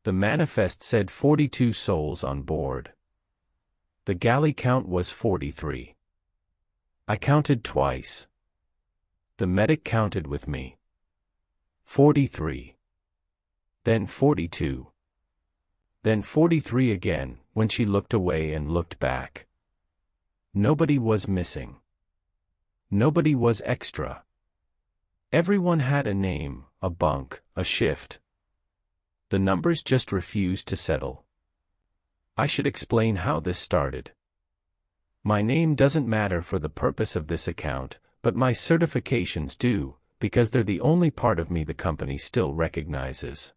The manifest said 42 souls on board. The galley count was 43. I counted twice. The medic counted with me. 43. Then 42. Then 43 again, when she looked away and looked back. Nobody was missing. Nobody was extra. Everyone had a name, a bunk, a shift. The numbers just refused to settle. I should explain how this started. My name doesn't matter for the purpose of this account, but my certifications do, because they're the only part of me the company still recognizes.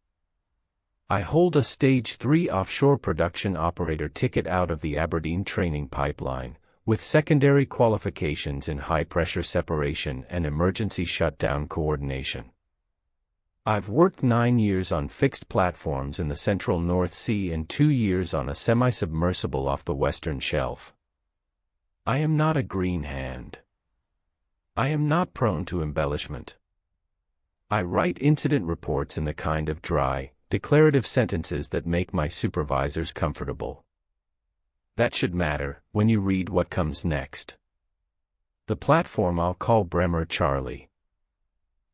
I hold a Stage 3 offshore production operator ticket out of the Aberdeen training pipeline, with secondary qualifications in high-pressure separation and emergency shutdown coordination. I've worked 9 years on fixed platforms in the central North Sea and 2 years on a semi-submersible off the Western Shelf. I am not a green hand. I am not prone to embellishment. I write incident reports in the kind of dry, declarative sentences that make my supervisors comfortable. That should matter when you read what comes next. The platform I'll call Bremer Charlie.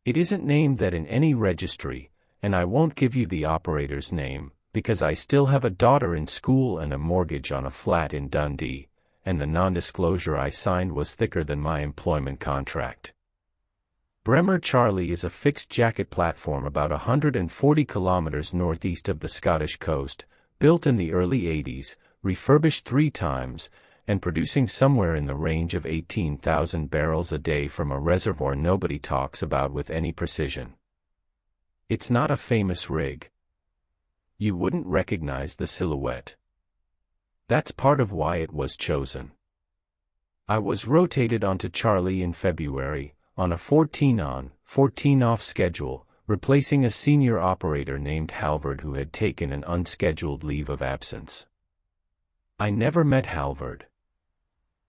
It isn't named that in any registry, and I won't give you the operator's name, because I still have a daughter in school and a mortgage on a flat in Dundee, and the non-disclosure I signed was thicker than my employment contract. Bremer Charlie is a fixed-jacket platform about 140 kilometers northeast of the Scottish coast, built in the early 80s, refurbished 3 times, and producing somewhere in the range of 18,000 barrels a day from a reservoir nobody talks about with any precision. It's not a famous rig. You wouldn't recognize the silhouette. That's part of why it was chosen. I was rotated onto Charlie in February, on a 14-on, 14-off schedule, replacing a senior operator named Halvard who had taken an unscheduled leave of absence. I never met Halvard.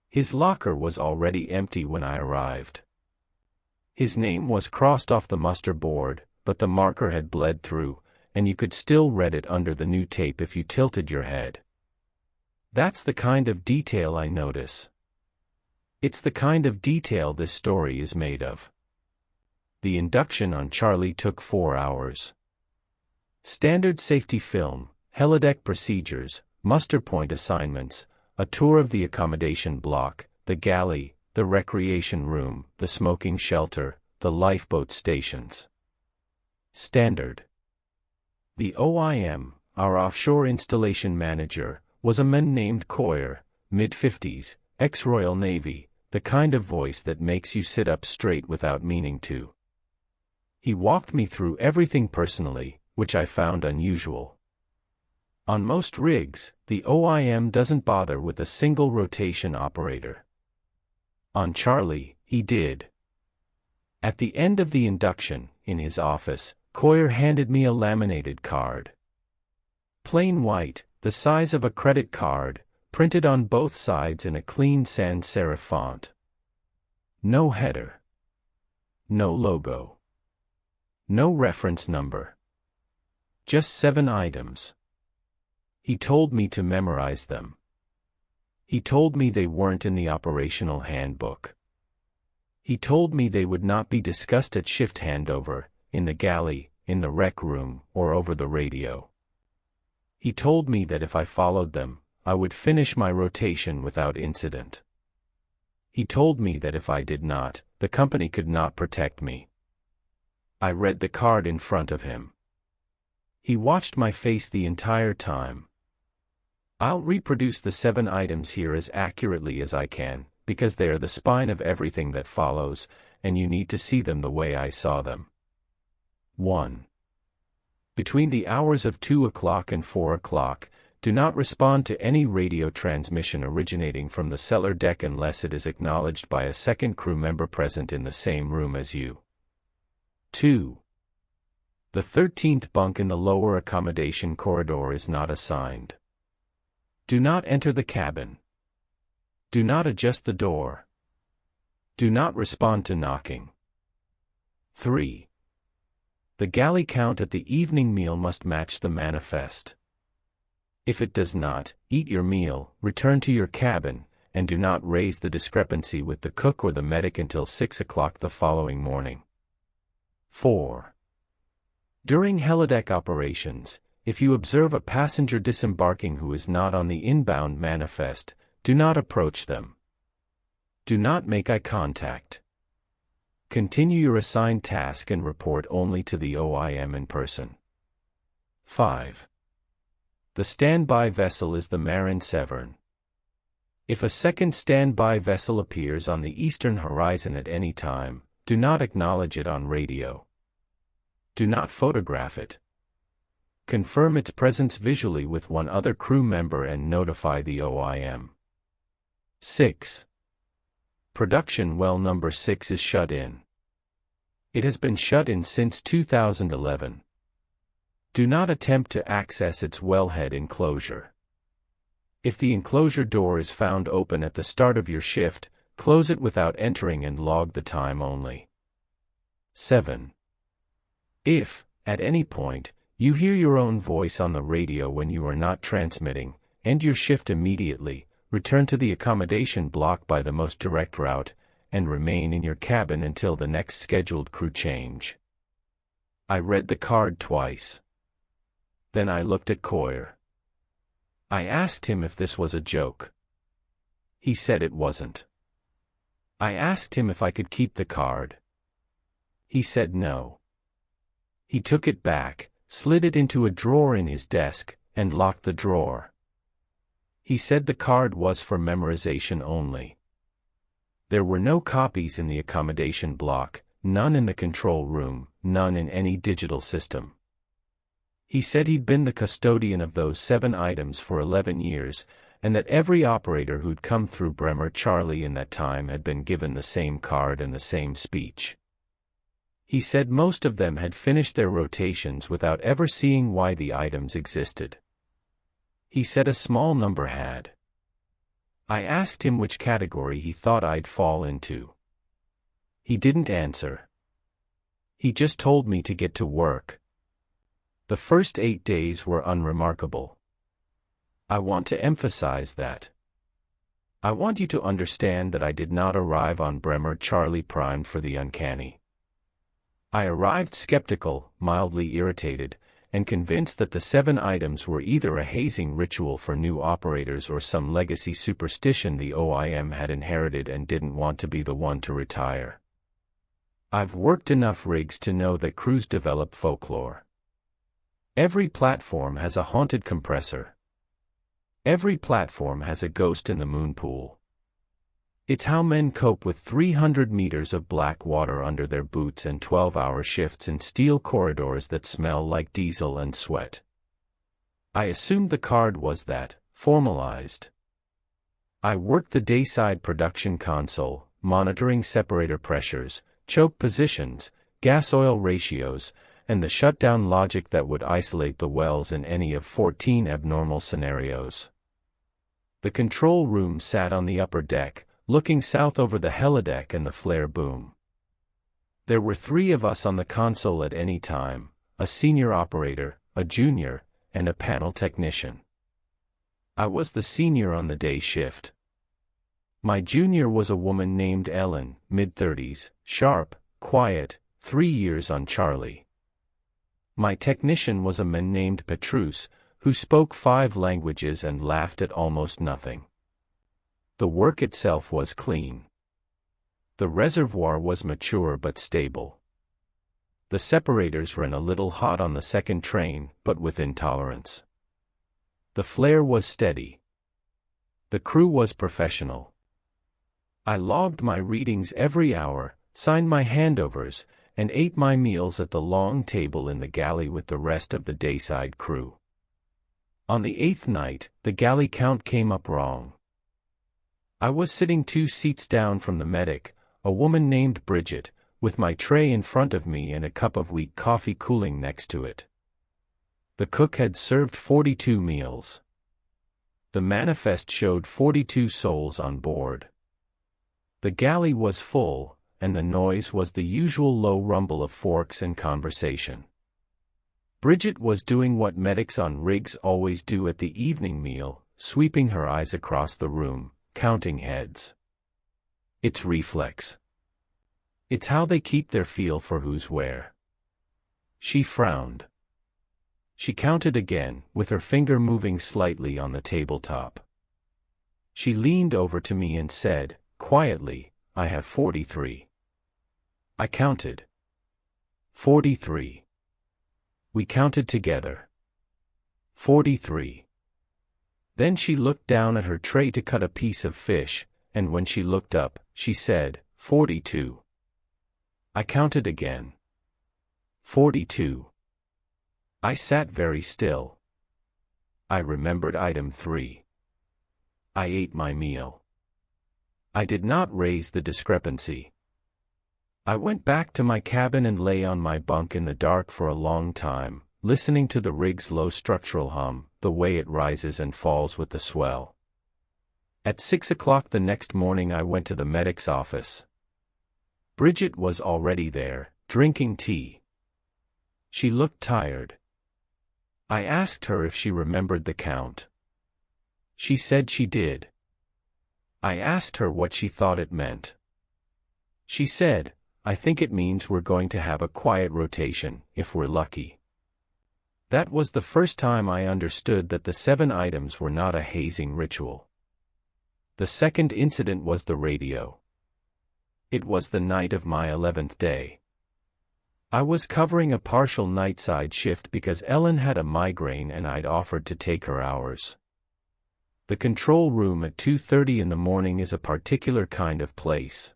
His locker was already empty when I arrived. His name was crossed off the muster board, but the marker had bled through, and you could still read it under the new tape if you tilted your head. That's the kind of detail I notice. It's the kind of detail this story is made of. The induction on Charlie took 4 hours. Standard safety film, helideck procedures, muster point assignments, a tour of the accommodation block, the galley, the recreation room, the smoking shelter, the lifeboat stations. Standard. The OIM, our offshore installation manager, was a man named Coyer, mid-50s, ex-Royal Navy, the kind of voice that makes you sit up straight without meaning to. He walked me through everything personally, which I found unusual. On most rigs, the OIM doesn't bother with a single rotation operator. On Charlie, he did. At the end of the induction, in his office, Coyer handed me a laminated card. Plain white, the size of a credit card, printed on both sides in a clean sans serif font. No header. No logo. No reference number. Just 7 items. He told me to memorize them. He told me they weren't in the operational handbook. He told me they would not be discussed at shift handover, in the galley, in the rec room, or over the radio. He told me that if I followed them, I would finish my rotation without incident. He told me that if I did not, the company could not protect me. I read the card in front of him. He watched my face the entire time. I'll reproduce the 7 items here as accurately as I can, because they are the spine of everything that follows, and you need to see them the way I saw them. 1. Between the hours of 2 o'clock and 4 o'clock, do not respond to any radio transmission originating from the cellar deck unless it is acknowledged by a second crew member present in the same room as you. 2. The 13th bunk in the lower accommodation corridor is not assigned. Do not enter the cabin. Do not adjust the door. Do not respond to knocking. 3. The galley count at the evening meal must match the manifest. If it does not, eat your meal, return to your cabin, and do not raise the discrepancy with the cook or the medic until 6 o'clock the following morning. 4. During helideck operations, if you observe a passenger disembarking who is not on the inbound manifest, do not approach them. Do not make eye contact. Continue your assigned task and report only to the OIM in person. 5. The standby vessel is the Marin Severn. If a second standby vessel appears on the eastern horizon at any time, do not acknowledge it on radio. Do not photograph it. Confirm its presence visually with one other crew member and notify the OIM. 6. Production well number 6 is shut in. It has been shut in since 2011. Do not attempt to access its wellhead enclosure. If the enclosure door is found open at the start of your shift, close it without entering and log the time only. 7. If, at any point, you hear your own voice on the radio when you are not transmitting, end your shift immediately, return to the accommodation block by the most direct route, and remain in your cabin until the next scheduled crew change. I read the card twice. Then I looked at Coyer. I asked him if this was a joke. He said it wasn't. I asked him if I could keep the card. He said no. He took it back, slid it into a drawer in his desk, and locked the drawer. He said the card was for memorization only. There were no copies in the accommodation block, none in the control room, none in any digital system. He said he'd been the custodian of those 7 items for 11 years, and that every operator who'd come through Bremer Charlie in that time had been given the same card and the same speech. He said most of them had finished their rotations without ever seeing why the items existed. He said a small number had. I asked him which category he thought I'd fall into. He didn't answer. He just told me to get to work. The first 8 days were unremarkable. I want to emphasize that. I want you to understand that I did not arrive on Bremer Charlie primed for the uncanny. I arrived skeptical, mildly irritated, and convinced that the 7 items were either a hazing ritual for new operators or some legacy superstition the OIM had inherited and didn't want to be the one to retire. I've worked enough rigs to know that crews develop folklore. Every platform has a haunted compressor. Every platform has a ghost in the moon pool. It's how men cope with 300 meters of black water under their boots and 12-hour shifts in steel corridors that smell like diesel and sweat. I assumed the card was that, formalized. I worked the dayside production console, monitoring separator pressures, choke positions, gas-oil ratios, and the shutdown logic that would isolate the wells in any of 14 abnormal scenarios. The control room sat on the upper deck, looking south over the helideck and the flare boom. There were 3 of us on the console at any time, a senior operator, a junior, and a panel technician. I was the senior on the day shift. My junior was a woman named Ellen, mid-30s, sharp, quiet, 3 years on Charlie. My technician was a man named Petrus, who spoke 5 languages and laughed at almost nothing. The work itself was clean. The reservoir was mature but stable. The separators ran a little hot on the second train, but within tolerance. The flare was steady. The crew was professional. I logged my readings every hour, signed my handovers, and ate my meals at the long table in the galley with the rest of the dayside crew. On the 8th night, the galley count came up wrong. I was sitting 2 seats down from the medic, a woman named Bridget, with my tray in front of me and a cup of weak coffee cooling next to it. The cook had served 42 meals. The manifest showed 42 souls on board. The galley was full, and the noise was the usual low rumble of forks and conversation. Bridget was doing what medics on rigs always do at the evening meal, sweeping her eyes across the room, counting heads. It's reflex. It's how they keep their feel for who's where. She frowned. She counted again, with her finger moving slightly on the tabletop. She leaned over to me and said, quietly, I have 43. I counted. 43. We counted together. 43. Then she looked down at her tray to cut a piece of fish, and when she looked up, she said, 42. I counted again. 42. I sat very still. I remembered item 3. I ate my meal. I did not raise the discrepancy. I went back to my cabin and lay on my bunk in the dark for a long time, listening to the rig's low structural hum, the way it rises and falls with the swell. At 6 o'clock the next morning I went to the medic's office. Bridget was already there, drinking tea. She looked tired. I asked her if she remembered the count. She said she did. I asked her what she thought it meant. She said, I think it means we're going to have a quiet rotation, if we're lucky. That was the first time I understood that the 7 items were not a hazing ritual. The second incident was the radio. It was the night of my 11th day. I was covering a partial nightside shift because Ellen had a migraine and I'd offered to take her hours. The control room at 2:30 in the morning is a particular kind of place.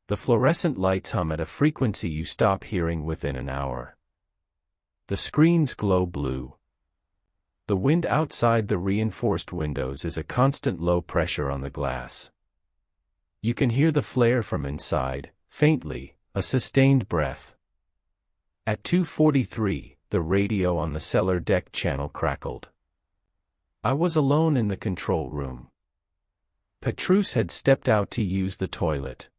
The fluorescent lights hum at a frequency you stop hearing within an hour. The screens glow blue. The wind outside the reinforced windows is a constant low pressure on the glass. You can hear the flare from inside, faintly, a sustained breath. At 2:43, the radio on the cellar deck channel crackled. I was alone in the control room. Petrus had stepped out to use the toilet.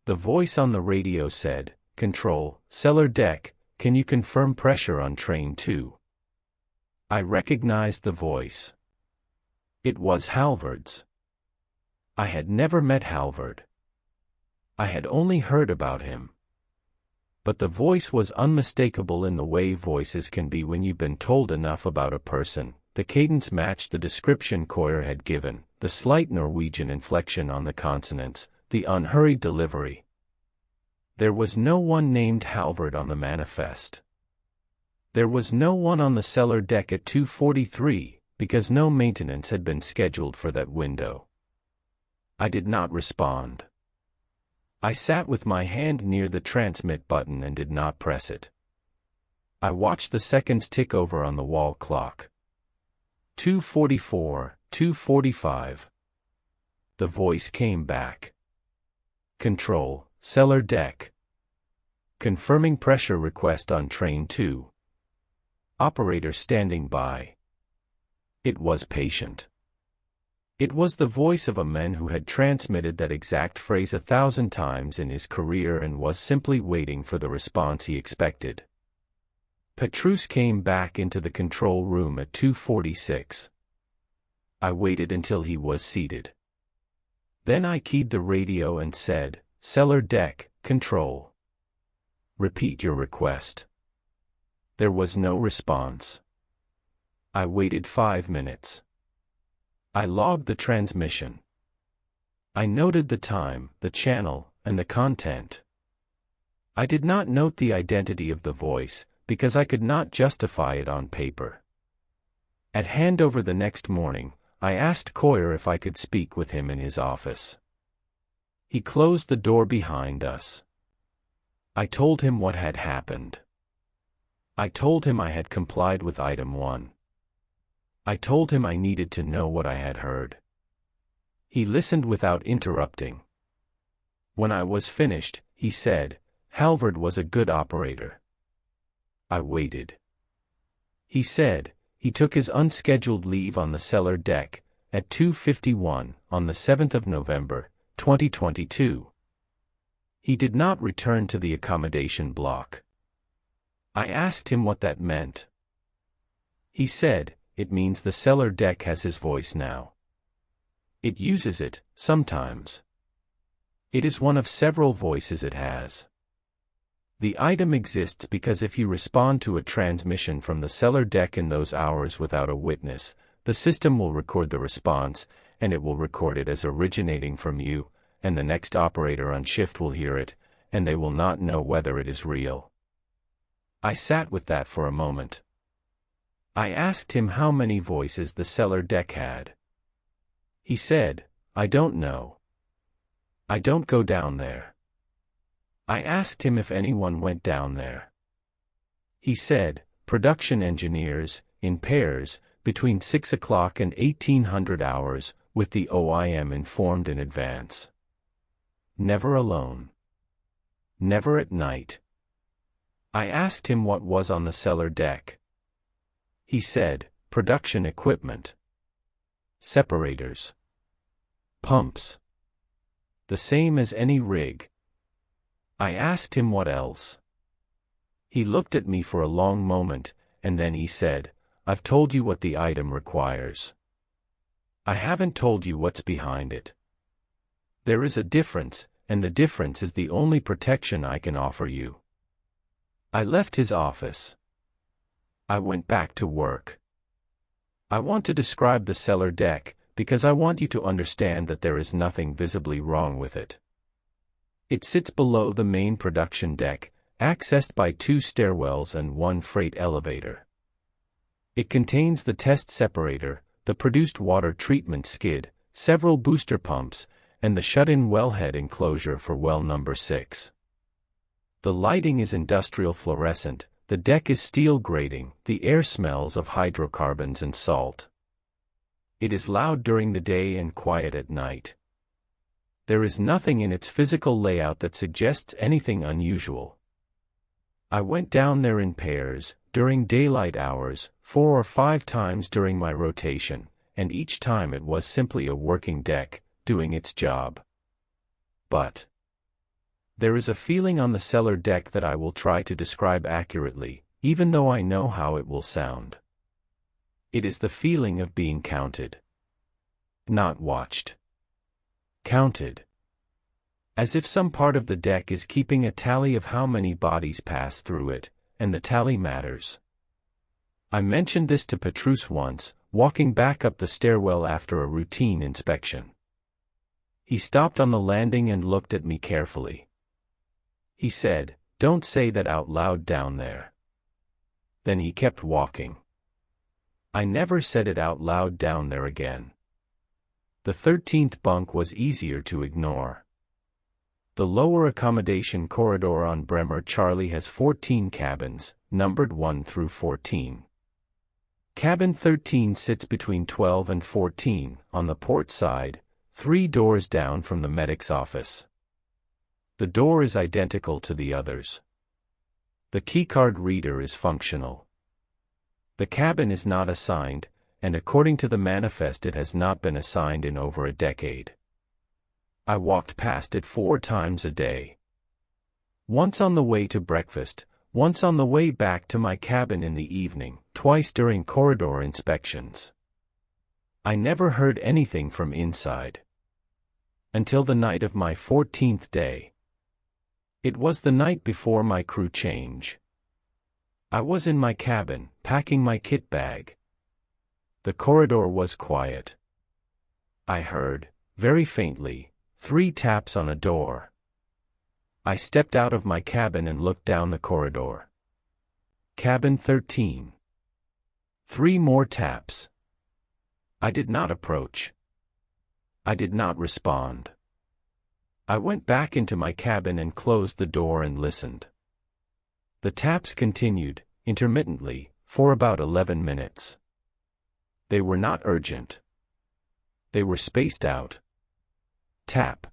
The voice on the radio said, Control, cellar deck, can you confirm pressure on train 2? I recognized the voice. It was Halvard's. I had never met Halvard. I had only heard about him. But the voice was unmistakable in the way voices can be when you've been told enough about a person. The cadence matched the description Coyer had given, the slight Norwegian inflection on the consonants, the unhurried delivery. There was no one named Halvard on the manifest. There was no one on the cellar deck at 2:43, because no maintenance had been scheduled for that window. I did not respond. I sat with my hand near the transmit button and did not press it. I watched the seconds tick over on the wall clock. 2:44, 2:45. The voice came back. Control, cellar deck. Confirming pressure request on train 2. Operator standing by. It was patient. It was the voice of a man who had transmitted that exact phrase 1,000 times in his career and was simply waiting for the response he expected. Petrus came back into the control room at 2:46. I waited until he was seated. Then I keyed the radio and said, Cellar deck, control. Repeat your request. There was no response. I waited 5 minutes. I logged the transmission. I noted the time, the channel, and the content. I did not note the identity of the voice, because I could not justify it on paper. At handover the next morning, I asked Coyer if I could speak with him in his office. He closed the door behind us. I told him what had happened. I told him I had complied with item 1. I told him I needed to know what I had heard. He listened without interrupting. When I was finished, he said, Halvard was a good operator. I waited. He said, he took his unscheduled leave on the cellar deck, at 2:51, on the 7th of November, 2022. He did not return to the accommodation block. I asked him what that meant. He said, "It means the cellar deck has his voice now. It uses it, sometimes. It is one of several voices it has. The item exists because if you respond to a transmission from the cellar deck in those hours without a witness, the system will record the response, and it will record it as originating from you, and the next operator on shift will hear it, and they will not know whether it is real." I sat with that for a moment. I asked him how many voices the cellar deck had. He said, "I don't know. I don't go down there." I asked him if anyone went down there. He said, "Production engineers, in pairs, between 6 o'clock and 1800 hours, with the OIM informed in advance. Never alone. Never at night." I asked him what was on the cellar deck. He said, "Production equipment. Separators. Pumps. The same as any rig." I asked him what else. He looked at me for a long moment, and then he said, "I've told you what the item requires. I haven't told you what's behind it. There is a difference, and the difference is the only protection I can offer you." I left his office. I went back to work. I want to describe the cellar deck, because I want you to understand that there is nothing visibly wrong with it. It sits below the main production deck, accessed by 2 stairwells and 1 freight elevator. It contains the test separator, the produced water treatment skid, several booster pumps, and the shut-in wellhead enclosure for well number 6. The lighting is industrial fluorescent, the deck is steel grating, the air smells of hydrocarbons and salt. It is loud during the day and quiet at night. There is nothing in its physical layout that suggests anything unusual. I went down there in pairs, during daylight hours, 4 or 5 times during my rotation, and each time it was simply a working deck, doing its job. But there is a feeling on the cellar deck that I will try to describe accurately, even though I know how it will sound. It is the feeling of being counted. Not watched. Counted. As if some part of the deck is keeping a tally of how many bodies pass through it, and the tally matters. I mentioned this to Petrus once, walking back up the stairwell after a routine inspection. He stopped on the landing and looked at me carefully. He said, "Don't say that out loud down there." Then he kept walking. I never said it out loud down there again. The 13th bunk was easier to ignore. The lower accommodation corridor on Bremer Charlie has 14 cabins, numbered 1 through 14. Cabin 13 sits between 12 and 14, on the port side, 3 doors down from the medic's office. The door is identical to the others. The keycard reader is functional. The cabin is not assigned, and according to the manifest it has not been assigned in over a decade. I walked past it 4 times a day. Once on the way to breakfast, once on the way back to my cabin in the evening, twice during corridor inspections. I never heard anything from inside. Until the night of my 14th day. It was the night before my crew change. I was in my cabin, packing my kit bag. The corridor was quiet. I heard, very faintly, 3 taps on a door. I stepped out of my cabin and looked down the corridor. Cabin 13. 3 more taps. I did not approach. I did not respond. I went back into my cabin and closed the door and listened. The taps continued, intermittently, for about 11 minutes. They were not urgent. They were spaced out. Tap.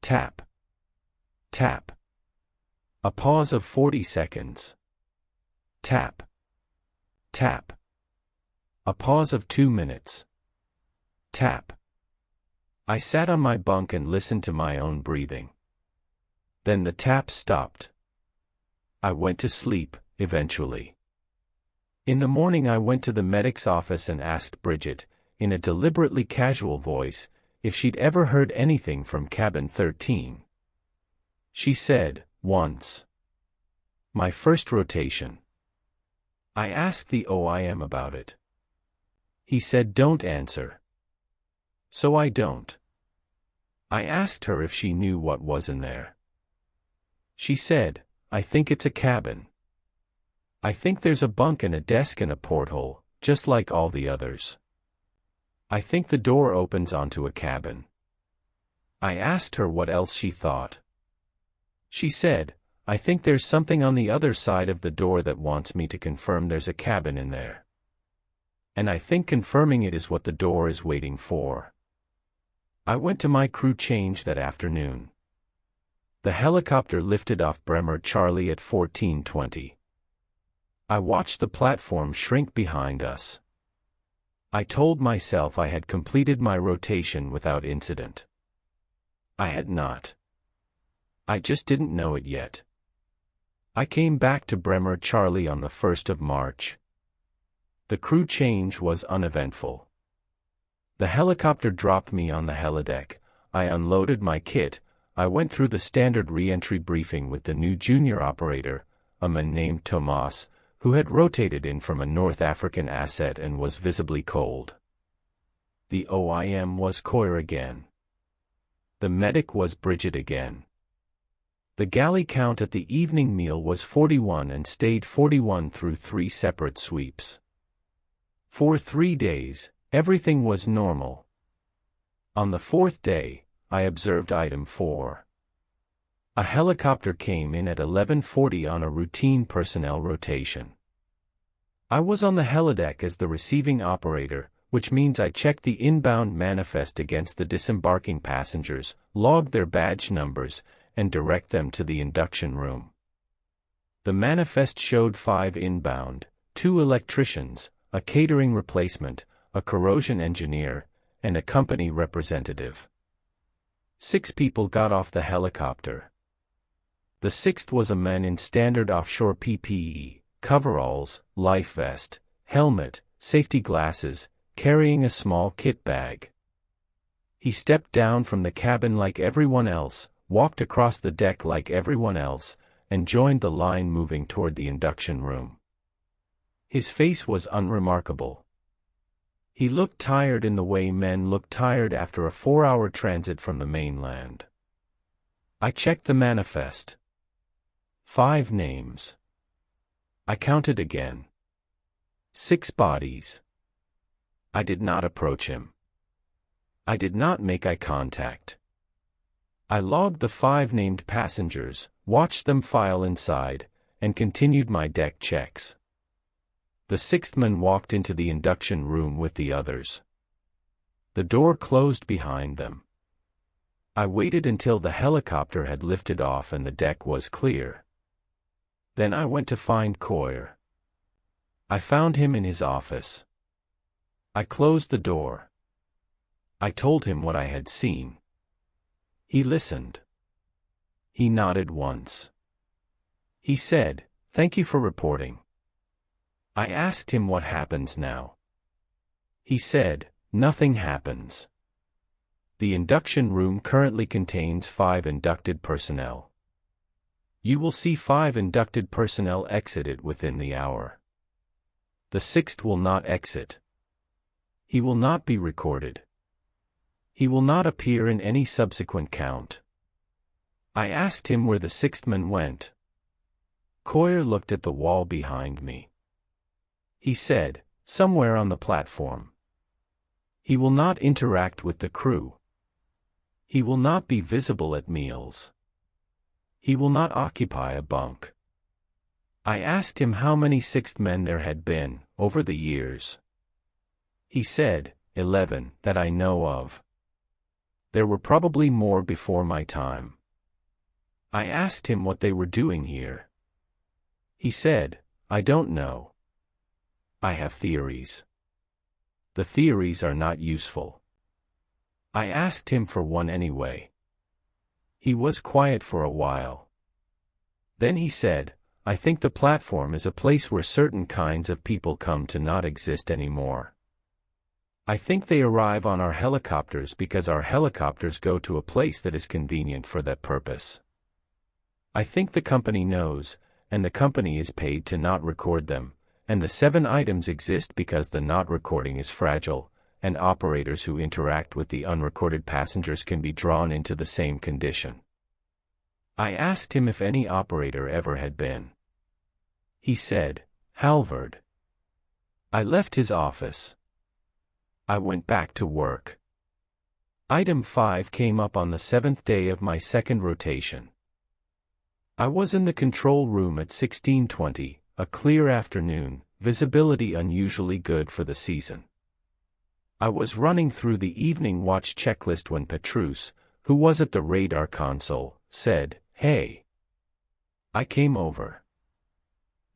Tap. Tap. A pause of 40 seconds. Tap. Tap. A pause of 2 minutes. Tap. I sat on my bunk and listened to my own breathing. Then the taps stopped. I went to sleep, eventually. In the morning I went to the medic's office and asked Bridget, in a deliberately casual voice, if she'd ever heard anything from cabin 13. She said, once. My first rotation. I asked the OIM about it. He said don't answer. So I don't. I asked her if she knew what was in there. She said, I think it's a cabin. I think there's a bunk and a desk and a porthole, just like all the others. I think the door opens onto a cabin. I asked her what else she thought. She said, I think there's something on the other side of the door that wants me to confirm there's a cabin in there. And I think confirming it is what the door is waiting for. I went to my crew change that afternoon. The helicopter lifted off Bremer Charlie at 14:20. I watched the platform shrink behind us. I told myself I had completed my rotation without incident. I had not. I just didn't know it yet. I came back to Bremer Charlie on the 1st of March. The crew change was uneventful. The helicopter dropped me on the helideck, I unloaded my kit, I went through the standard re-entry briefing with the new junior operator, a man named Tomas, who had rotated in from a North African asset and was visibly cold. The OIM was Coir again. The medic was Bridget again. The galley count at the evening meal was 41 and stayed 41 through 3 separate sweeps. For 3 days, everything was normal. On the 4th day, I observed item 4. A helicopter came in at 11:40 on a routine personnel rotation. I was on the helideck as the receiving operator, which means I checked the inbound manifest against the disembarking passengers, logged their badge numbers, and direct them to the induction room. The manifest showed 5 inbound, 2 electricians, a catering replacement, a corrosion engineer, and a company representative. 6 people got off the helicopter. The 6th was a man in standard offshore PPE, coveralls, life vest, helmet, safety glasses, carrying a small kit bag. He stepped down from the cabin like everyone else, walked across the deck like everyone else, and joined the line moving toward the induction room. His face was unremarkable. He looked tired in the way men look tired after a 4-hour transit from the mainland. I checked the manifest. 5 names. I counted again. 6 bodies. I did not approach him. I did not make eye contact. I logged the 5 named passengers, watched them file inside, and continued my deck checks. The 6th man walked into the induction room with the others. The door closed behind them. I waited until the helicopter had lifted off and the deck was clear. Then I went to find Coir. I found him in his office. I closed the door. I told him what I had seen. He listened. He nodded once. He said, "Thank you for reporting." I asked him what happens now. He said, "Nothing happens. The induction room currently contains 5 inducted personnel. You will see 5 inducted personnel exit it within the hour. The 6th will not exit. He will not be recorded. He will not appear in any subsequent count." I asked him where the 6th man went. Coir looked at the wall behind me. He said, "Somewhere on the platform. He will not interact with the crew. He will not be visible at meals. He will not occupy a bunk." I asked him how many 6th men there had been, over the years. He said, 11, that I know of. There were probably more before my time. I asked him what they were doing here. He said, "I don't know. I have theories. The theories are not useful." I asked him for one anyway. He was quiet for a while. Then he said, "I think the platform is a place where certain kinds of people come to not exist anymore. I think they arrive on our helicopters because our helicopters go to a place that is convenient for that purpose. I think the company knows, and the company is paid to not record them, and the 7 items exist because the not recording is fragile, and operators who interact with the unrecorded passengers can be drawn into the same condition." I asked him if any operator ever had been. He said, "Halvard." I left his office. I went back to work. Item 5 came up on the 7th day of my second rotation. I was in the control room at 16:20, a clear afternoon, visibility unusually good for the season. I was running through the evening watch checklist when Petrus, who was at the radar console, said, "Hey." I came over.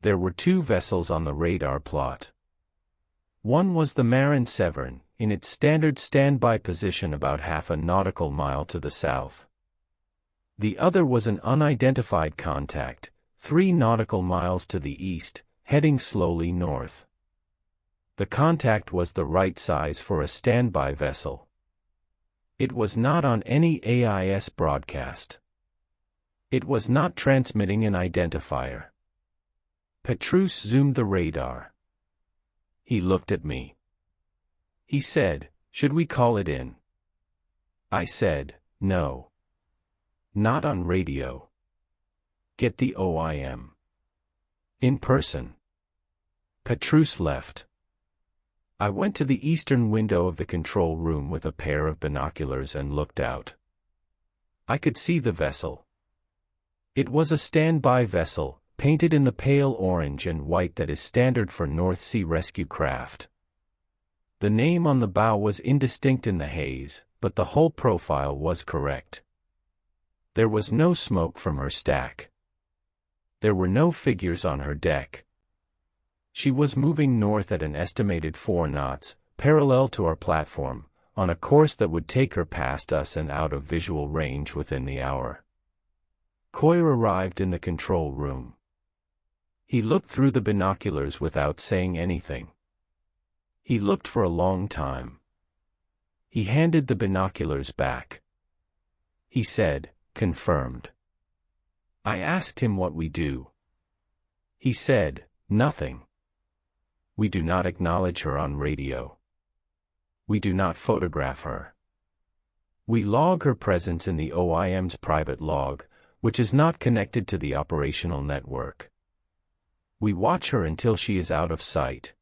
There were 2 vessels on the radar plot. One was the Marin Severn, in its standard standby position about half a nautical mile to the south. The other was an unidentified contact, 3 nautical miles to the east, heading slowly north. The contact was the right size for a standby vessel. It was not on any AIS broadcast. It was not transmitting an identifier. Petrus zoomed the radar. He looked at me. He said, "Should we call it in?" I said, "No. Not on radio. Get the OIM. In person." Petrus left. I went to the eastern window of the control room with a pair of binoculars and looked out. I could see the vessel. It was a standby vessel, painted in the pale orange and white that is standard for North Sea rescue craft. The name on the bow was indistinct in the haze, but the whole profile was correct. There was no smoke from her stack. There were no figures on her deck. She was moving north at an estimated 4 knots, parallel to our platform, on a course that would take her past us and out of visual range within the hour. Coy arrived in the control room. He looked through the binoculars without saying anything. He looked for a long time. He handed the binoculars back. He said, "Confirmed." I asked him what we do. He said, "Nothing. We do not acknowledge her on radio. We do not photograph her. We log her presence in the OIM's private log, which is not connected to the operational network. We watch her until she is out of sight."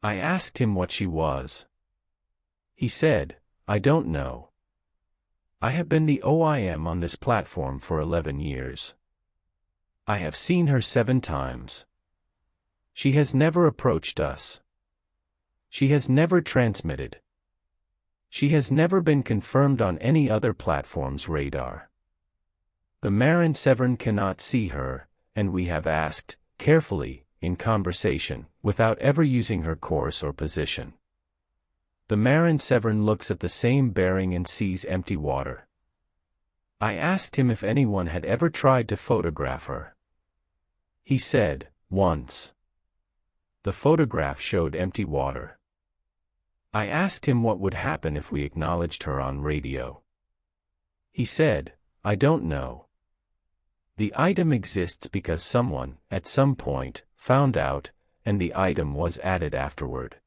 I asked him what she was. He said, "I don't know. I have been the OIM on this platform for 11 years. I have seen her 7 times. She has never approached us. She has never transmitted. She has never been confirmed on any other platform's radar. The Marin Severn cannot see her, and we have asked, carefully, in conversation, without ever using her course or position. The Marin Severn looks at the same bearing and sees empty water. I asked him if anyone had ever tried to photograph her. He said, "Once." The photograph showed empty water. I asked him what would happen if we acknowledged her on radio. He said, "I don't know. The item exists because someone, at some point, found out, and the item was added afterward.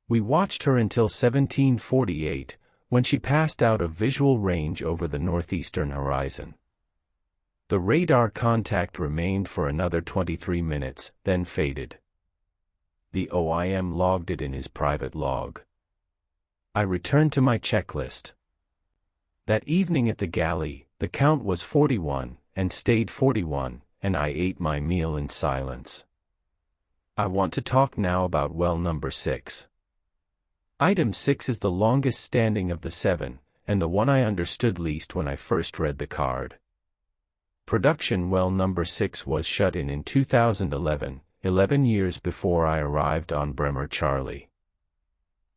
We watched her until 1748, when she passed out of visual range over the northeastern horizon. The radar contact remained for another 23 minutes, then faded. The OIM logged it in his private log. I returned to my checklist. That evening at the galley, the count was 41, and stayed 41, and I ate my meal in silence. I want to talk now about well number 6. Item 6 is the longest standing of the 7, and the one I understood least when I first read the card. Production well number 6 was shut in 2011, 11 years before I arrived on Bremer Charlie.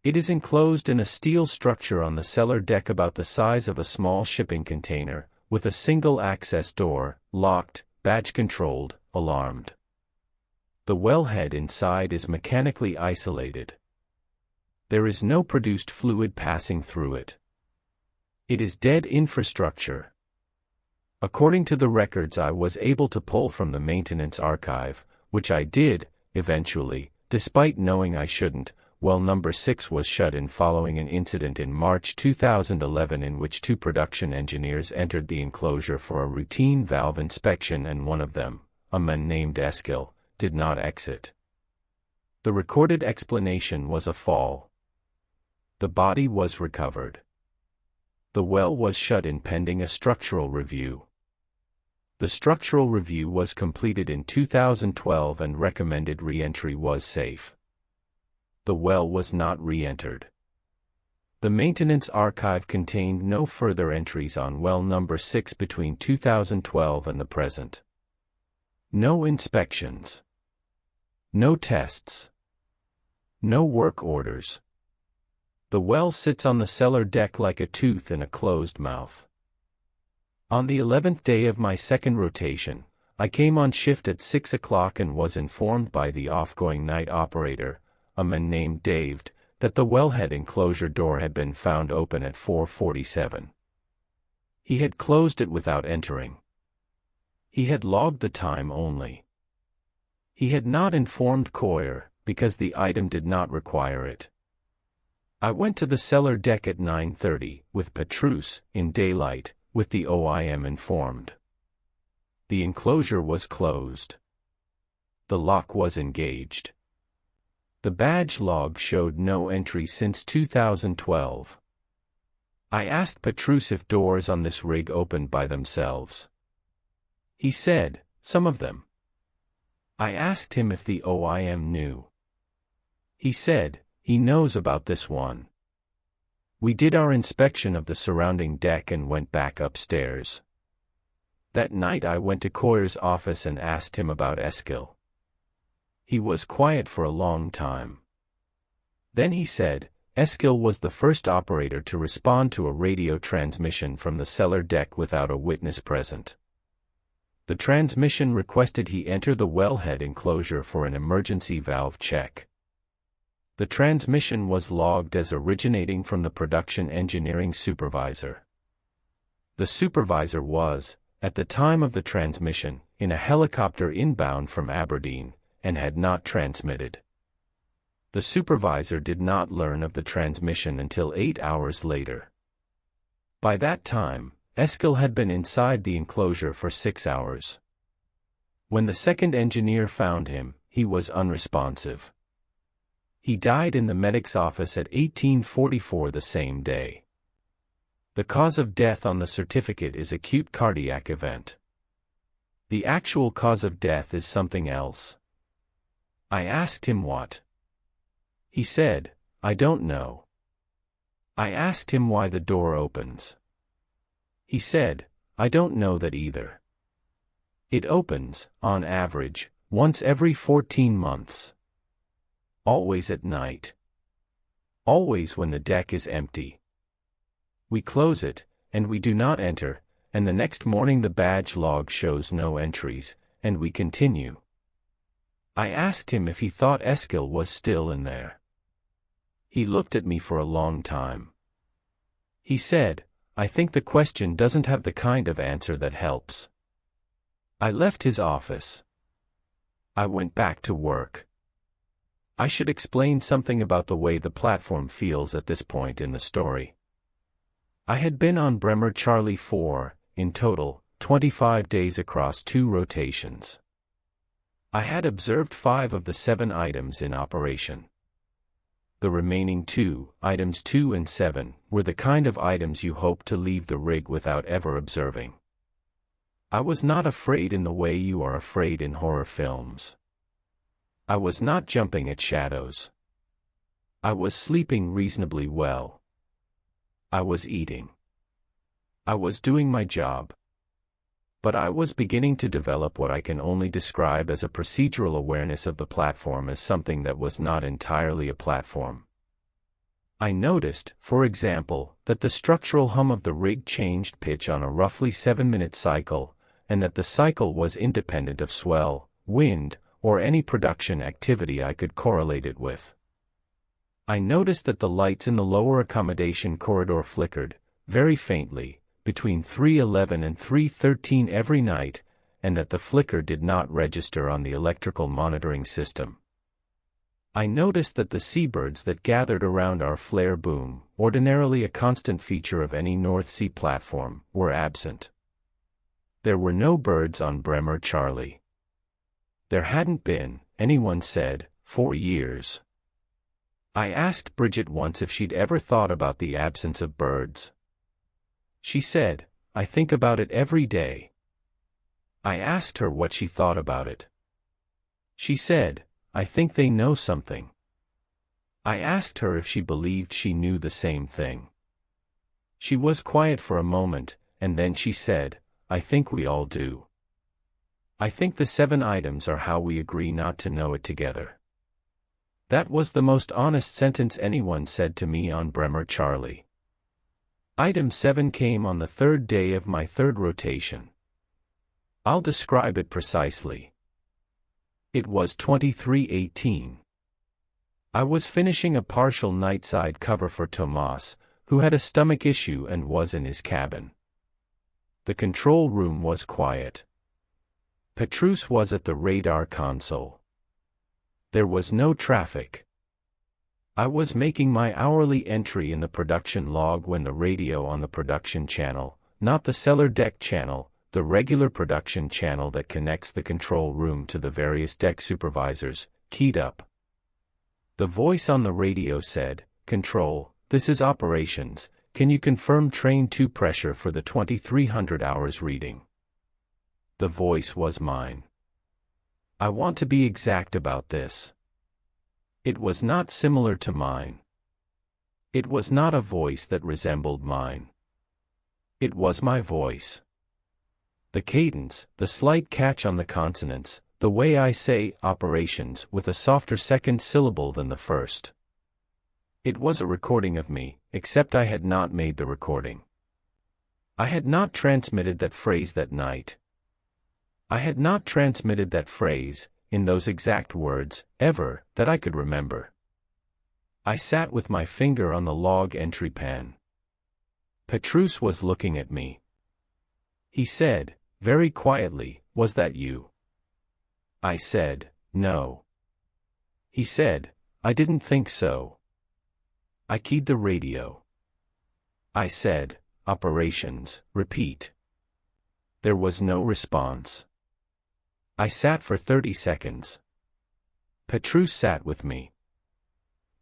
It is enclosed in a steel structure on the cellar deck about the size of a small shipping container, with a single access door, locked, badge-controlled, alarmed. The wellhead inside is mechanically isolated. There is no produced fluid passing through it. It is dead infrastructure. According to the records I was able to pull from the maintenance archive, which I did, eventually, despite knowing I shouldn't, well number 6 was shut in following an incident in March 2011 in which 2 production engineers entered the enclosure for a routine valve inspection and one of them, a man named Eskil, did not exit. The recorded explanation was a fall. The body was recovered. The well was shut in pending a structural review. The structural review was completed in 2012 and recommended re-entry was safe. The well was not re-entered. The maintenance archive contained no further entries on well number 6 between 2012 and the present. No inspections. No tests. No work orders. The well sits on the cellar deck like a tooth in a closed mouth. On the 11th day of my second rotation, I came on shift at 6 o'clock and was informed by the off-going night operator, a man named Dave, that the wellhead enclosure door had been found open at 4:47. He had closed it without entering. He had logged the time only. He had not informed Coyer, because the item did not require it. I went to the cellar deck at 9:30, with Petrus, in daylight, with the OIM informed. The enclosure was closed. The lock was engaged. The badge log showed no entry since 2012. I asked Petrus if doors on this rig opened by themselves. He said, some of them. I asked him if the OIM knew. He said, he knows about this one. We did our inspection of the surrounding deck and went back upstairs. That night I went to Coyer's office and asked him about Eskil. He was quiet for a long time. Then he said, Eskil was the first operator to respond to a radio transmission from the cellar deck without a witness present. The transmission requested he enter the wellhead enclosure for an emergency valve check. The transmission was logged as originating from the production engineering supervisor. The supervisor was, at the time of the transmission, in a helicopter inbound from Aberdeen, and had not transmitted. The supervisor did not learn of the transmission until 8 hours later. By that time, Eskil had been inside the enclosure for 6 hours. When the second engineer found him, he was unresponsive. He died in the medic's office at 18:44 the same day. The cause of death on the certificate is acute cardiac event. The actual cause of death is something else. I asked him what. He said, I don't know. I asked him why the door opens. He said, I don't know that either. It opens, on average, once every 14 months. Always at night. Always when the deck is empty. We close it, and we do not enter, and the next morning the badge log shows no entries, and we continue. I asked him if he thought Eskil was still in there. He looked at me for a long time. He said, I think the question doesn't have the kind of answer that helps. I left his office. I went back to work. I should explain something about the way the platform feels at this point in the story. I had been on Bremer Charlie for, in total, 25 days across 2 rotations. I had observed 5 of the 7 items in operation. The remaining 2, items 2 and 7, were the kind of items you hope to leave the rig without ever observing. I was not afraid in the way you are afraid in horror films. I was not jumping at shadows. I was sleeping reasonably well. I was eating. I was doing my job. But I was beginning to develop what I can only describe as a procedural awareness of the platform as something that was not entirely a platform. I noticed, for example, that the structural hum of the rig changed pitch on a roughly 7-minute cycle, and that the cycle was independent of swell, wind, or any production activity I could correlate it with. I noticed that the lights in the lower accommodation corridor flickered, very faintly, between 3:11 and 3:13 every night, and that the flicker did not register on the electrical monitoring system. I noticed that the seabirds that gathered around our flare boom, ordinarily a constant feature of any North Sea platform, were absent. There were no birds on Bremer Charlie. There hadn't been, anyone said, for years. I asked Bridget once if she'd ever thought about the absence of birds. She said, "I think about it every day." I asked her what she thought about it. She said, "I think they know something." I asked her if she believed she knew the same thing. She was quiet for a moment, and then she said, "I think we all do. I think the 7 items are how we agree not to know it together." That was the most honest sentence anyone said to me on Bremer Charlie. Item 7 came on the 3rd day of my 3rd rotation. I'll describe it precisely. It was 23:18. I was finishing a partial nightside cover for Tomas, who had a stomach issue and was in his cabin. The control room was quiet. Petrus was at the radar console. There was no traffic. I was making my hourly entry in the production log when the radio on the production channel, not the cellar deck channel, the regular production channel that connects the control room to the various deck supervisors, keyed up. The voice on the radio said, "Control, this is operations, can you confirm train 2 pressure for the 2300 hours reading?" The voice was mine. I want to be exact about this. It was not similar to mine. It was not a voice that resembled mine. It was my voice. The cadence, the slight catch on the consonants, the way I say operations with a softer second syllable than the first. It was a recording of me, except I had not made the recording. I had not transmitted that phrase that night. I had not transmitted that phrase, in those exact words, ever, that I could remember. I sat with my finger on the log entry pan. Petrus was looking at me. He said, very quietly, "Was that you?" I said, "No." He said, "I didn't think so." I keyed the radio. I said, "Operations, repeat." There was no response. I sat for 30 seconds. Petrus sat with me.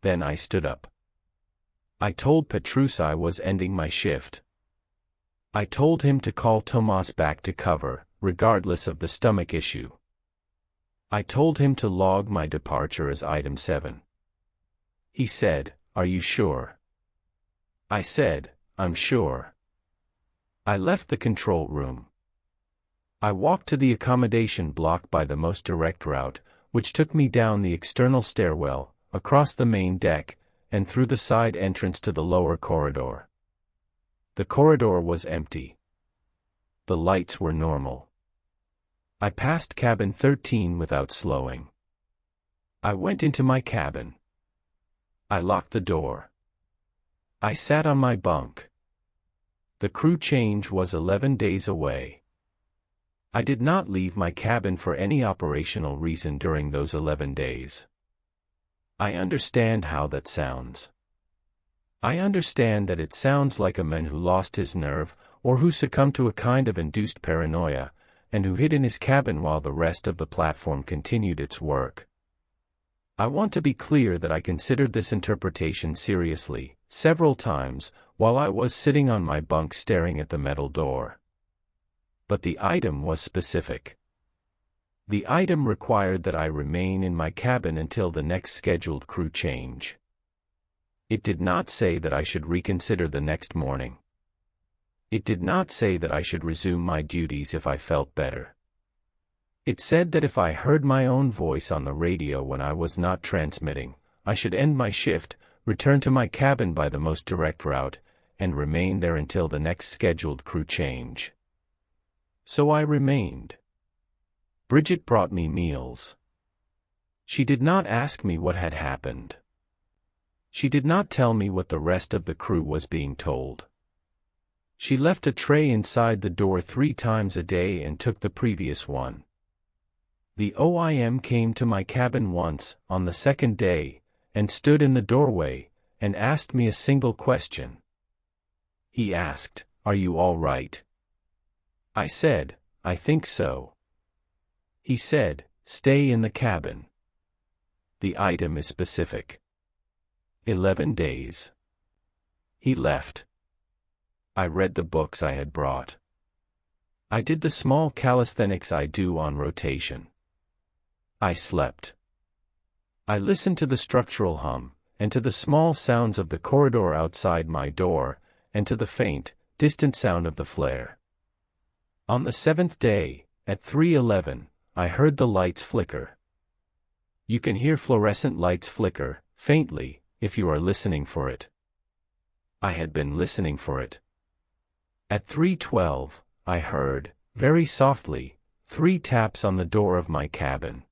Then I stood up. I told Petrus I was ending my shift. I told him to call Tomas back to cover, regardless of the stomach issue. I told him to log my departure as item 7. He said, "Are you sure?" I said, "I'm sure." I left the control room. I walked to the accommodation block by the most direct route, which took me down the external stairwell, across the main deck, and through the side entrance to the lower corridor. The corridor was empty. The lights were normal. I passed cabin 13 without slowing. I went into my cabin. I locked the door. I sat on my bunk. The crew change was 11 days away. I did not leave my cabin for any operational reason during those 11 days. I understand how that sounds. I understand that it sounds like a man who lost his nerve, or who succumbed to a kind of induced paranoia, and who hid in his cabin while the rest of the platform continued its work. I want to be clear that I considered this interpretation seriously, several times, while I was sitting on my bunk staring at the metal door. But the item was specific. The item required that I remain in my cabin until the next scheduled crew change. It did not say that I should reconsider the next morning. It did not say that I should resume my duties if I felt better. It said that if I heard my own voice on the radio when I was not transmitting, I should end my shift, return to my cabin by the most direct route, and remain there until the next scheduled crew change. So I remained. Bridget brought me meals. She did not ask me what had happened. She did not tell me what the rest of the crew was being told. She left a tray inside the door 3 times a day and took the previous one. The OIM came to my cabin once, on the second day, and stood in the doorway, and asked me a single question. He asked, "Are you all right?" I said, "I think so." He said, "Stay in the cabin." The item is specific. 11 days. He left. I read the books I had brought. I did the small calisthenics I do on rotation. I slept. I listened to the structural hum, and to the small sounds of the corridor outside my door, and to the faint, distant sound of the flare. On the 7th day, at 3:11, I heard the lights flicker. You can hear fluorescent lights flicker, faintly, if you are listening for it. I had been listening for it. At 3:12, I heard, very softly, 3 taps on the door of my cabin.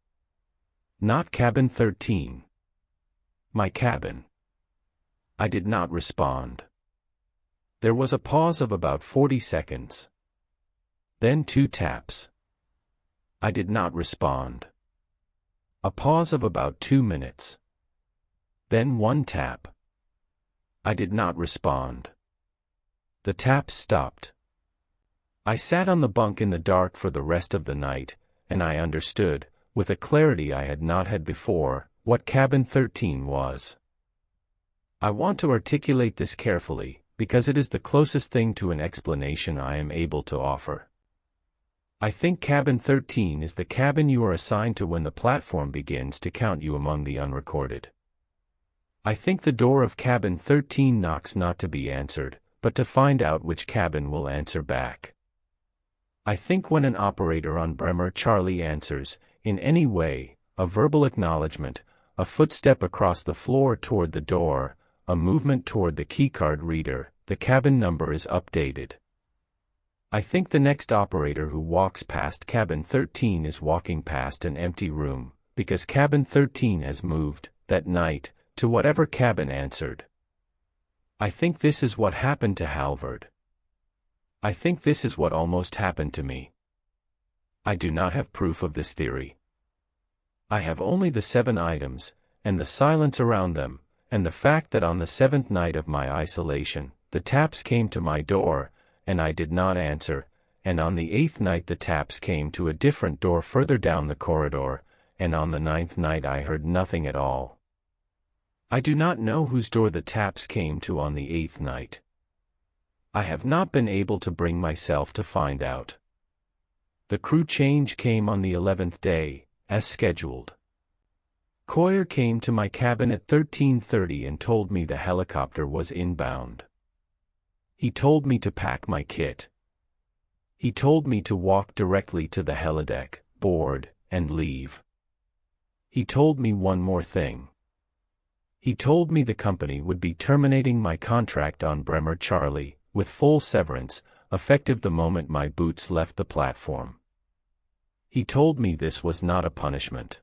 Not cabin 13. My cabin. I did not respond. There was a pause of about 40 seconds. Then 2 taps. I did not respond. A pause of about 2 minutes. Then 1 tap. I did not respond. The taps stopped. I sat on the bunk in the dark for the rest of the night, and I understood, with a clarity I had not had before, what cabin 13 was. I want to articulate this carefully, because it is the closest thing to an explanation I am able to offer. I think cabin 13 is the cabin you are assigned to when the platform begins to count you among the unrecorded. I think the door of cabin 13 knocks not to be answered, but to find out which cabin will answer back. I think when an operator on Bremer Charlie answers, in any way, a verbal acknowledgement, a footstep across the floor toward the door, a movement toward the keycard reader, the cabin number is updated. I think the next operator who walks past cabin 13 is walking past an empty room, because cabin 13 has moved, that night, to whatever cabin answered. I think this is what happened to Halvard. I think this is what almost happened to me. I do not have proof of this theory. I have only the 7 items, and the silence around them, and the fact that on the 7th night of my isolation, the taps came to my door, and I did not answer, and on the 8th night the taps came to a different door further down the corridor, and on the 9th night I heard nothing at all. I do not know whose door the taps came to on the 8th night. I have not been able to bring myself to find out. The crew change came on the 11th day, as scheduled. Coyer came to my cabin at 13:30 and told me the helicopter was inbound. He told me to pack my kit. He told me to walk directly to the helideck, board, and leave. He told me one more thing. He told me the company would be terminating my contract on Bremer Charlie, with full severance, effective the moment my boots left the platform. He told me this was not a punishment.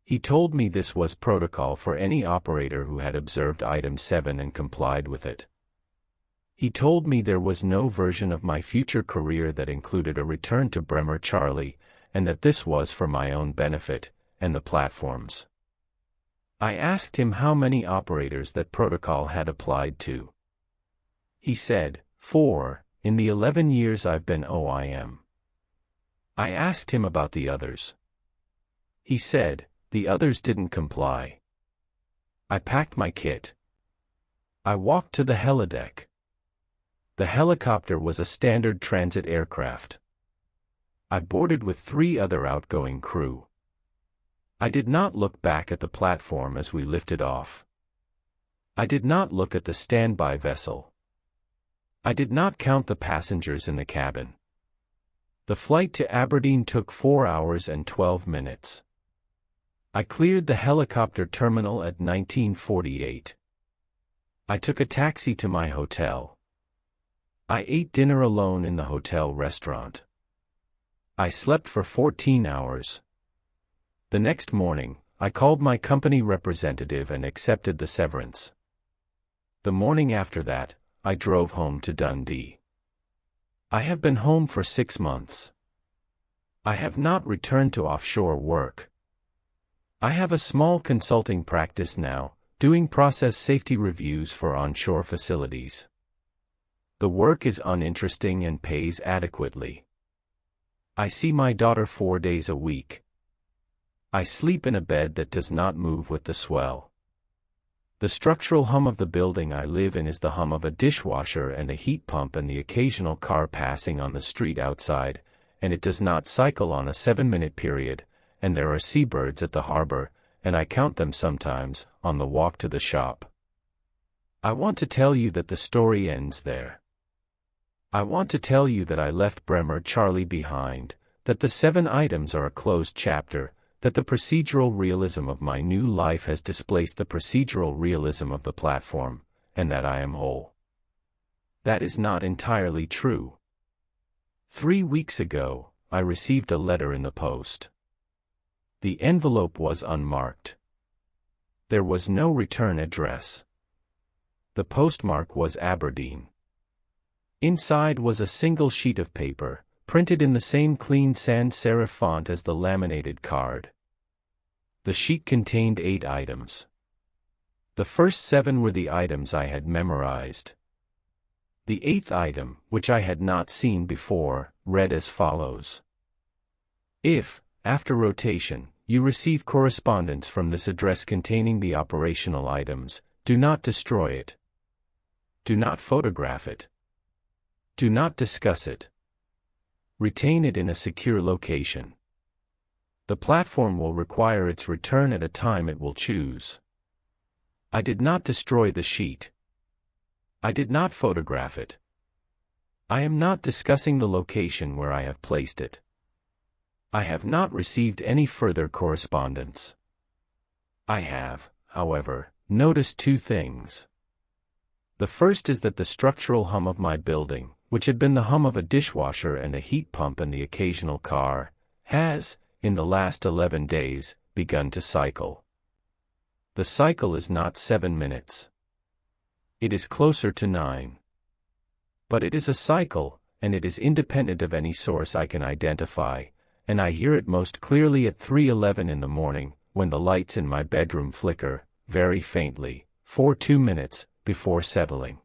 He told me this was protocol for any operator who had observed item 7 and complied with it. He told me there was no version of my future career that included a return to Bremer Charlie, and that this was for my own benefit, and the platform's. I asked him how many operators that protocol had applied to. He said, 4, in the 11 years I've been OIM. I asked him about the others. He said, the others didn't comply. I packed my kit. I walked to the helideck. The helicopter was a standard transit aircraft. I boarded with 3 other outgoing crew. I did not look back at the platform as we lifted off. I did not look at the standby vessel. I did not count the passengers in the cabin. The flight to Aberdeen took 4 hours and 12 minutes. I cleared the helicopter terminal at 1948. I took a taxi to my hotel. I ate dinner alone in the hotel restaurant. I slept for 14 hours. The next morning, I called my company representative and accepted the severance. The morning after that, I drove home to Dundee. I have been home for 6 months. I have not returned to offshore work. I have a small consulting practice now, doing process safety reviews for onshore facilities. The work is uninteresting and pays adequately. I see my daughter 4 days a week. I sleep in a bed that does not move with the swell. The structural hum of the building I live in is the hum of a dishwasher and a heat pump and the occasional car passing on the street outside, and it does not cycle on a 7-minute period, and there are seabirds at the harbor, and I count them sometimes, on the walk to the shop. I want to tell you that the story ends there. I want to tell you that I left Bremer Charlie behind, that the 7 items are a closed chapter, that the procedural realism of my new life has displaced the procedural realism of the platform, and that I am whole. That is not entirely true. 3 weeks ago, I received a letter in the post. The envelope was unmarked. There was no return address. The postmark was Aberdeen. Inside was a single sheet of paper, printed in the same clean sans serif font as the laminated card. The sheet contained 8 items. The first 7 were the items I had memorized. The 8th item, which I had not seen before, read as follows. If, after rotation, you receive correspondence from this address containing the operational items, do not destroy it. Do not photograph it. Do not discuss it. Retain it in a secure location. The platform will require its return at a time it will choose. I did not destroy the sheet. I did not photograph it. I am not discussing the location where I have placed it. I have not received any further correspondence. I have, however, noticed 2 things. The first is that the structural hum of my building, which had been the hum of a dishwasher and a heat pump and the occasional car, has, in the last 11 days, begun to cycle. The cycle is not 7 minutes. It is closer to 9. But it is a cycle, and it is independent of any source I can identify, and I hear it most clearly at 3:11 in the morning, when the lights in my bedroom flicker, very faintly, for 2 minutes, before settling.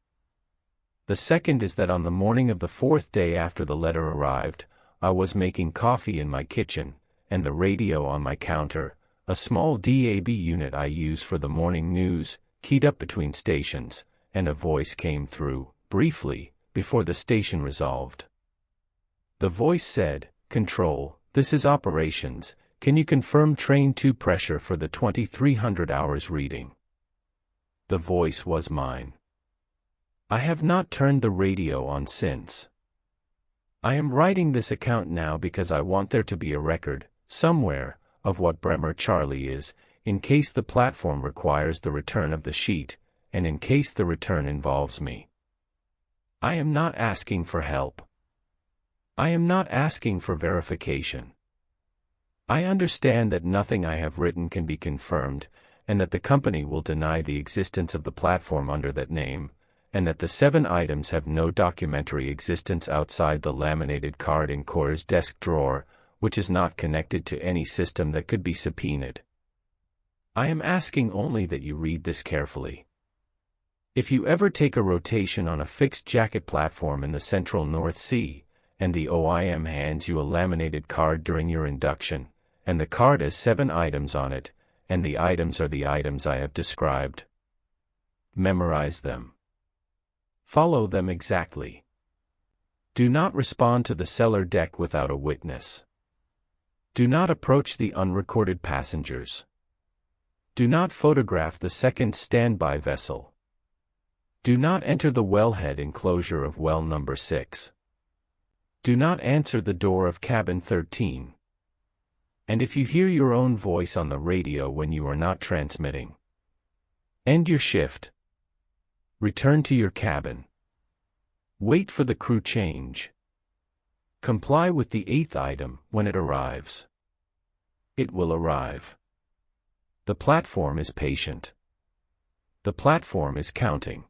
The second is that on the morning of the 4th day after the letter arrived, I was making coffee in my kitchen, and the radio on my counter, a small DAB unit I use for the morning news, keyed up between stations, and a voice came through, briefly, before the station resolved. The voice said, "Control, this is operations, can you confirm train 2 pressure for the 2300 hours reading?" The voice was mine. I have not turned the radio on since. I am writing this account now because I want there to be a record, somewhere, of what Bremer Charlie is, in case the platform requires the return of the sheet, and in case the return involves me. I am not asking for help. I am not asking for verification. I understand that nothing I have written can be confirmed, and that the company will deny the existence of the platform under that name, and that the 7 items have no documentary existence outside the laminated card in Core's desk drawer, which is not connected to any system that could be subpoenaed. I am asking only that you read this carefully. If you ever take a rotation on a fixed jacket platform in the central North Sea, and the OIM hands you a laminated card during your induction, and the card has 7 items on it, and the items are the items I have described, memorize them. Follow them exactly. Do not respond to the cellar deck without a witness. Do not approach the unrecorded passengers. Do not photograph the second standby vessel. Do not enter the wellhead enclosure of well number 6. Do not answer the door of cabin 13. And if you hear your own voice on the radio when you are not transmitting, end your shift. Return to your cabin. Wait for the crew change. Comply with the 8th item when it arrives. It will arrive. The platform is patient. The platform is counting.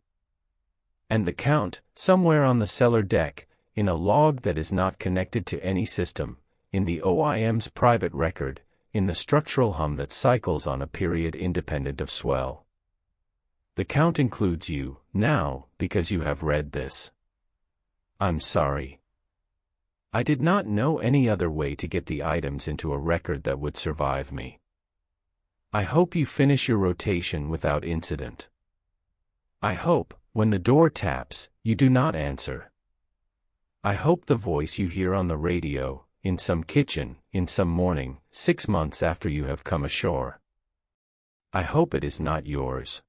And the count, somewhere on the cellar deck, in a log that is not connected to any system, in the OIM's private record, in the structural hum that cycles on a period independent of swell. The count includes you, now, because you have read this. I'm sorry. I did not know any other way to get the items into a record that would survive me. I hope you finish your rotation without incident. I hope, when the door taps, you do not answer. I hope the voice you hear on the radio, in some kitchen, in some morning, 6 months after you have come ashore. I hope it is not yours.